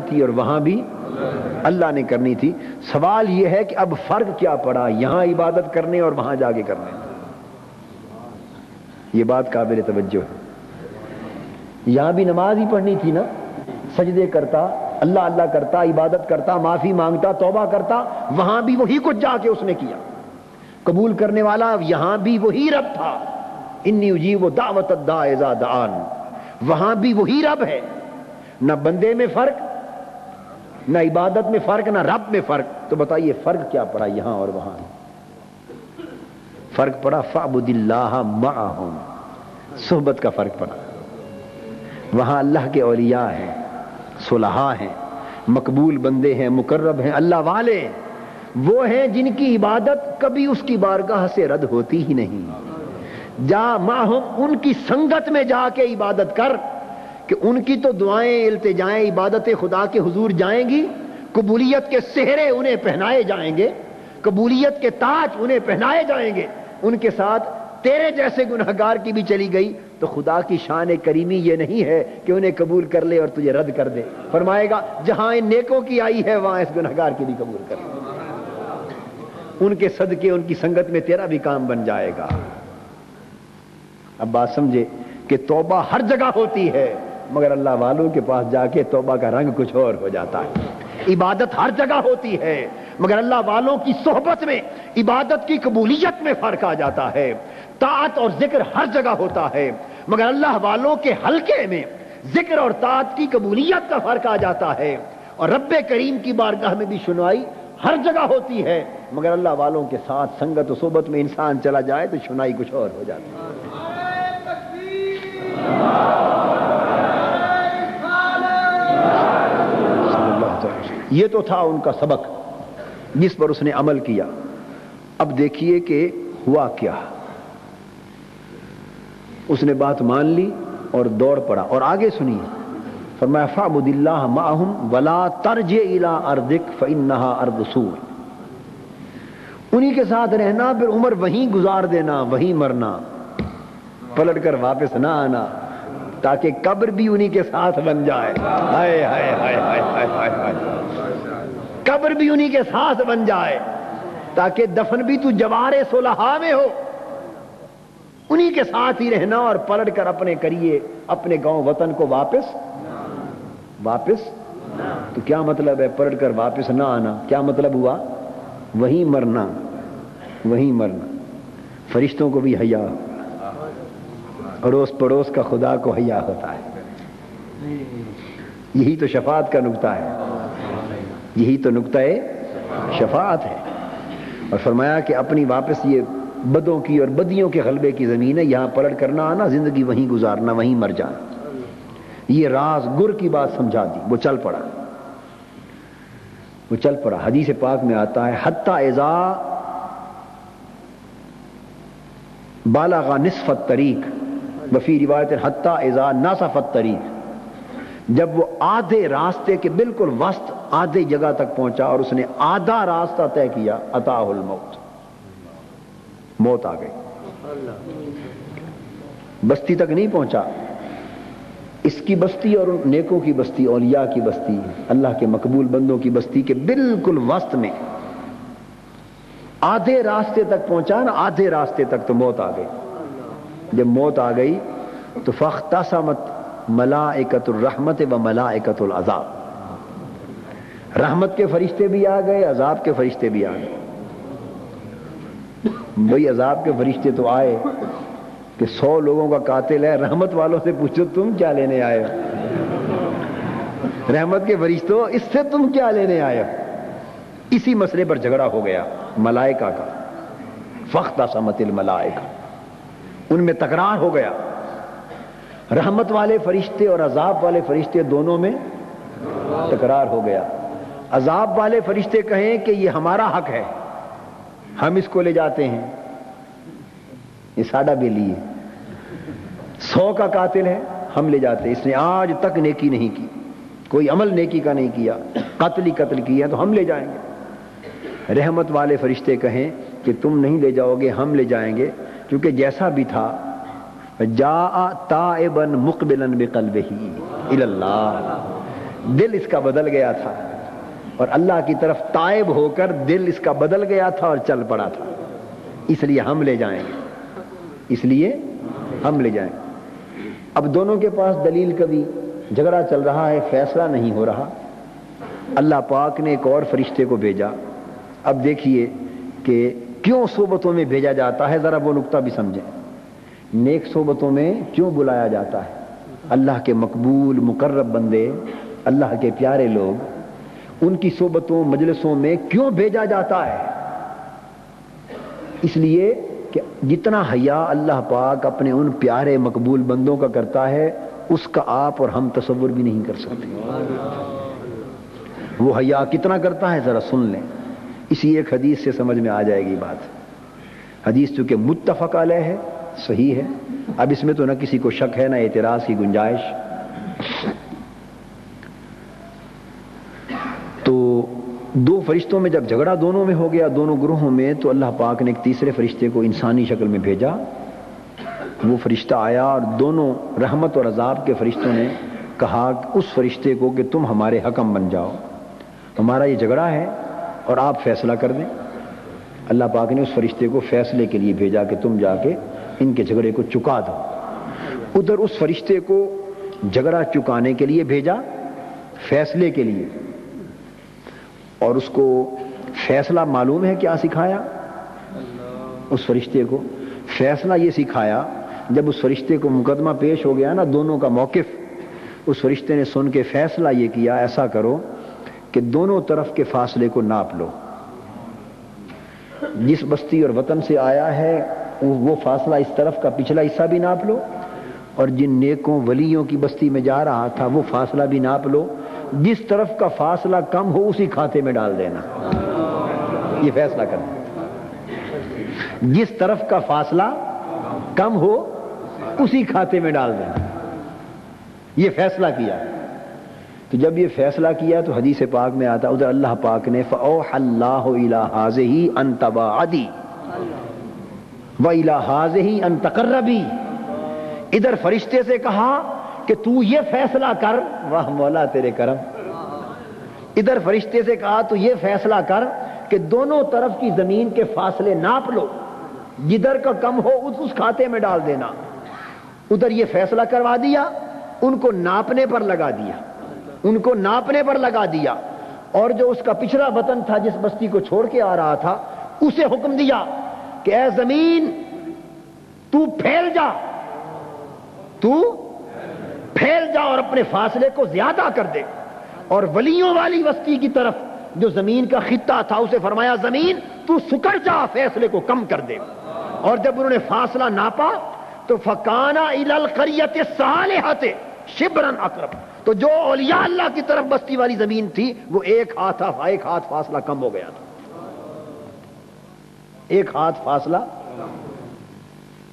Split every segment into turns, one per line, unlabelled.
تھی اور وہاں بھی اللہ نے کرنی تھی. سوال یہ ہے کہ اب فرق کیا پڑا یہاں عبادت کرنے اور وہاں جا کے کرنے. یہ بات قابل توجہ ہے. یہاں بھی نماز ہی پڑھنی تھی نا, سجدے کرتا, اللہ اللہ کرتا, عبادت کرتا, معافی مانگتا, توبہ کرتا. وہاں بھی وہی کچھ جا کے اس نے کیا. قبول کرنے والا یہاں بھی وہی رب تھا, انی اجیب دعوت الداع اذا دعان. وہاں بھی وہی رب ہے. نہ بندے میں فرق, نہ عبادت میں فرق, نہ رب میں فرق. تو بتائیے فرق کیا پڑا یہاں اور وہاں؟ فرق پڑا فاعبد اللہ معہم, صحبت کا فرق پڑا. وہاں اللہ کے اولیاء ہیں, صلحاء ہیں, مقبول بندے ہیں, مقرب ہیں, اللہ والے. وہ ہیں جن کی عبادت کبھی اس کی بارگاہ سے رد ہوتی ہی نہیں. جا معہم, ان کی سنگت میں جا کے عبادت کر, کہ ان کی تو دعائیں, التجائیں, عبادت خدا کے حضور جائیں گی. قبولیت کے سہرے انہیں پہنائے جائیں گے, قبولیت کے تاج انہیں پہنائے جائیں گے. ان کے ساتھ تیرے جیسے گناہگار کی بھی چلی گئی تو خدا کی شان کریمی یہ نہیں ہے کہ انہیں قبول کر لے اور تجھے رد کر دے. فرمائے گا جہاں ان نیکوں کی آئی ہے وہاں اس گناہگار کی بھی قبول کر لے. ان کے صدقے, ان کی سنگت میں تیرا بھی کام بن جائے گا. اب بات سمجھے کہ توبہ ہر جگہ ہوتی ہے, مگر اللہ والوں کے پاس جا کے توبہ کا رنگ کچھ اور ہو جاتا ہے. عبادت ہر جگہ ہوتی ہے, مگر اللہ والوں کی صحبت میں عبادت کی قبولیت میں فرق آ جاتا ہے. طاعت اور ذکر ہر جگہ ہوتا ہے, مگر اللہ والوں کے حلقے میں ذکر اور طاعت کی قبولیت کا فرق آ جاتا ہے. اور رب کریم کی بارگاہ میں بھی شنوائی ہر جگہ ہوتی ہے, مگر اللہ والوں کے ساتھ سنگت و صحبت میں انسان چلا جائے تو شنائی کچھ اور ہو جاتی ہے. یہ تو تھا ان کا سبق جس پر اس نے عمل کیا. اب دیکھیے کہ ہوا کیا. اس نے بات مان لی اور دوڑ پڑا. اور آگے سنیے, فرمایا فاعبد اللہ معہم ولا ترجع الی ارضک فانها ارض سوء. انہی کے ساتھ رہنا, پھر عمر وہیں گزار دینا, وہیں مرنا, پلٹ کر واپس نہ آنا, تاکہ قبر بھی انہی کے ساتھ بن جائے. ہائے ہائے ہائے ہائے ہائے ہائے, قبر بھی انہی کے ساتھ بن جائے, تاکہ دفن بھی تو جوار صلحاء میں ہو. انہی کے ساتھ ہی رہنا اور پلٹ کر اپنے کریے اپنے گاؤں وطن کو واپس. تو کیا مطلب ہے پلٹ کر واپس نہ آنا؟ کیا مطلب ہوا؟ وہیں مرنا, وہیں مرنا. فرشتوں کو بھی حیا, اڑوس پڑوس کا خدا کو حیا ہوتا ہے. یہی تو شفاعت کا نقطہ ہے, یہی تو نقطہ شفاعت ہے. اور فرمایا کہ اپنی واپس یہ بدوں کی اور بدیوں کے غلبے کی زمین ہے, یہاں پلٹ کرنا آنا, زندگی وہیں گزارنا, وہیں مر جانا. یہ راز گر کی بات سمجھا دی. وہ چل پڑا. حدیث پاک میں آتا ہے حتی اذا بالغ نصف الطریق, وفی روایت حتی اذا نصف الطریق, جب وہ آدھے راستے کے بالکل وسط آدھے جگہ تک پہنچا اور اس نے آدھا راستہ طے کیا, اتاہ الموت, موت آ گئی. بستی تک نہیں پہنچا, اس کی بستی اور نیکوں کی بستی, اولیاء کی بستی, اللہ کے مقبول بندوں کی بستی کے بالکل وسط میں آدھے راستے تک پہنچا نا, آدھے راستے تک تو موت آ گئی. جب موت آ گئی تو فاختصمت ملائکۃ الرحمت و ملائکۃ العذاب, رحمت کے فرشتے بھی آ گئے, عذاب کے فرشتے بھی آ گئے. بھئی عذاب کے فرشتے تو آئے کہ 100 لوگوں کا قاتل ہے, رحمت والوں سے پوچھو تم کیا لینے آئے ہو؟ رحمت کے فرشتوں اس سے تم کیا لینے آئے ہو؟ اسی مسئلے پر جھگڑا ہو گیا ملائکہ کا. فاختصمت الملائکہ, ان میں تکرار ہو گیا. رحمت والے فرشتے اور عذاب والے فرشتے دونوں میں تکرار ہو گیا. عذاب والے فرشتے کہیں کہ یہ ہمارا حق ہے, ہم اس کو لے جاتے ہیں, یہ ساڈا بھی لیے, 100 کا قاتل ہے, ہم لے جاتے ہیں, اس نے آج تک نیکی نہیں کی, کوئی عمل نیکی کا نہیں کیا, قتل ہی قتل کیا, تو ہم لے جائیں گے. رحمت والے فرشتے کہیں کہ تم نہیں لے جاؤ گے, ہم لے جائیں گے, کیونکہ جیسا بھی تھا جاء تائبا مقبلا بقلبہ الی اللہ, دل اس کا بدل گیا تھا اور اللہ کی طرف تائب ہو کر دل اس کا بدل گیا تھا اور چل پڑا تھا، اس لیے ہم لے جائیں گے، اس لیے ہم لے جائیں گے۔ اب دونوں کے پاس دلیل، کبھی جھگڑا چل رہا ہے، فیصلہ نہیں ہو رہا، اللہ پاک نے ایک اور فرشتے کو بھیجا۔ اب دیکھیے کہ کیوں صحبتوں میں بھیجا جاتا ہے، ذرا وہ نقطہ بھی سمجھیں۔ نیک صحبتوں میں کیوں بلایا جاتا ہے؟ اللہ کے مقبول مقرب بندے، اللہ کے پیارے لوگ، ان کی صحبتوں مجلسوں میں کیوں بھیجا جاتا ہے؟ اس لیے کہ جتنا حیا اللہ پاک اپنے ان پیارے مقبول بندوں کا کرتا ہے، اس کا آپ اور ہم تصور بھی نہیں کر سکتے۔ وہ حیا کتنا کرتا ہے ذرا سن لیں، اسی ایک حدیث سے سمجھ میں آ جائے گی بات۔ حدیث چونکہ متفق علیہ ہے، صحیح ہے، اب اس میں تو نہ کسی کو شک ہے نہ اعتراض کی گنجائش۔ تو دو فرشتوں میں جب جھگڑا دونوں میں ہو گیا، دونوں گروہوں میں، تو اللہ پاک نے ایک تیسرے فرشتے کو انسانی شکل میں بھیجا۔ وہ فرشتہ آیا اور دونوں رحمت اور عذاب کے فرشتوں نے کہا اس فرشتے کو کہ تم ہمارے حکم بن جاؤ، ہمارا یہ جھگڑا ہے اور آپ فیصلہ کر دیں۔ اللہ پاک نے اس فرشتے کو فیصلے کے لیے بھیجا کہ تم جا کے ان کے جھگڑے کو چکا دو۔ ادھر اس فرشتے کو جھگڑا چکانے کے لیے بھیجا، فیصلے کے لیے، اور اس کو فیصلہ معلوم ہے کیا سکھایا؟ اس فرشتے کو فیصلہ یہ سکھایا، جب اس فرشتے کو مقدمہ پیش ہو گیا نا، دونوں کا موقف، اس فرشتے نے سن کے فیصلہ یہ کیا، ایسا کرو کہ دونوں طرف کے فاصلے کو ناپ لو۔ جس بستی اور وطن سے آیا ہے وہ فاصلہ اس طرف کا پچھلا حصہ بھی ناپ لو، اور جن نیکوں ولیوں کی بستی میں جا رہا تھا وہ فاصلہ بھی ناپ لو۔ جس طرف کا فاصلہ کم ہو اسی کھاتے میں ڈال دینا، یہ فیصلہ کرنا۔ جس طرف کا فاصلہ کم ہو اسی کھاتے میں ڈال دینا، یہ فیصلہ کیا۔ تو جب یہ فیصلہ کیا تو حدیث پاک میں آتا، ادھر اللہ پاک نے فَأَوْحَى اللَّهُ إِلَىٰ هَٰذِهِ أَن تَبَاعَدِي وَإِلَىٰ هَٰذِهِ أَن تَقَرَّبِي، ادھر فرشتے سے کہا کہ تو یہ فیصلہ کر، واہ مولا تیرے کرم، ادھر فرشتے سے کہا تو یہ فیصلہ کر کہ دونوں طرف کی زمین کے فاصلے ناپ لو، جدھر کا کم ہو اس کھاتے میں ڈال دینا۔ ادھر یہ فیصلہ کروا دیا، ان کو ناپنے پر لگا دیا، ان کو ناپنے پر لگا دیا، اور جو اس کا پچھلا وطن تھا جس بستی کو چھوڑ کے آ رہا تھا اسے حکم دیا کہ اے زمین تو پھیل جا، تو پھیل جا اور اپنے فاصلے کو زیادہ کر دے۔ اور ولیوں والی بستی کی طرف جو زمین کا خطہ تھا اسے فرمایا زمین تو سکڑ جا، فیصلے کو کم کر دے۔ اور جب انہوں نے فاصلہ ناپا تو فَكَانَ إِلَى الْقَرْيَةِ الصَّالِحَةِ شِبْرًا أَقْرَبَ، تو جو اولیاء اللہ کی طرف بستی والی زمین تھی وہ ایک ہاتھ فاصلہ کم ہو گیا تھا، ایک ہاتھ فاصلہ،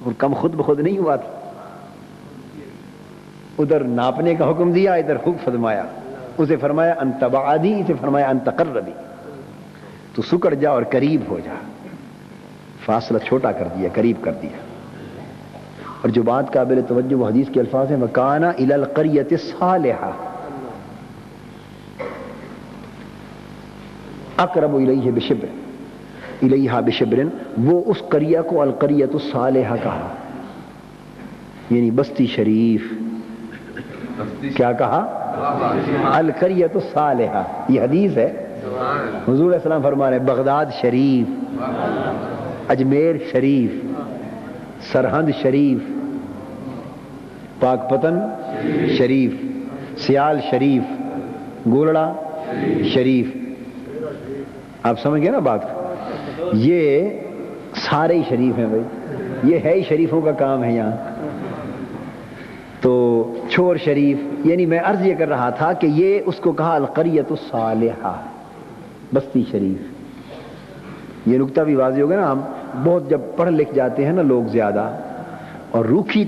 اور کم خود بخود نہیں ہوا تھا۔ ادھر ناپنے کا حکم دیا، ادھر حکم فرمایا، اسے فرمایا ان تبعدی، اسے فرمایا ان تقربی، تو سکڑ جا اور قریب ہو جا، فاصلہ چھوٹا کر دیا، قریب کر دیا۔ اور جو بات قابل توجہ وہ حدیث کے الفاظ ہیں وَكَانَ إِلَى الْقَرْيَةِ الصَّالِحَةِ أَقْرَبُ إِلَيْهِ بِشِبْرٍ، إِلَيْهَا بِشِبْرٍ، وہ اس قریہ کو القریۃ الصالحہ کہا، یعنی بستی شریف۔ کیا کہا؟ القریۃ الصالحہ، یہ حدیث ہے، حضور علیہ السلام فرما رہے ہیں بغداد شریف، اجمیر شریف، سرہند شریف، پاک پتن شریف، سیال شریف، گولڑا شریف، آپ سمجھ گئے نا بات؟ یہ سارے ہی شریف ہیں بھائی، یہ ہے ہی شریفوں کا کام ہے یہاں۔ تو چھور شریف، یعنی میں عرض یہ کر رہا تھا کہ یہ اس کو کہا القریۃ الصالحہ، بستی شریف۔ یہ نقطہ بھی واضح ہو گیا نا، ہم بہت جب پڑھ لکھ جاتے ہیں نا لوگ زیادہ اور روکھی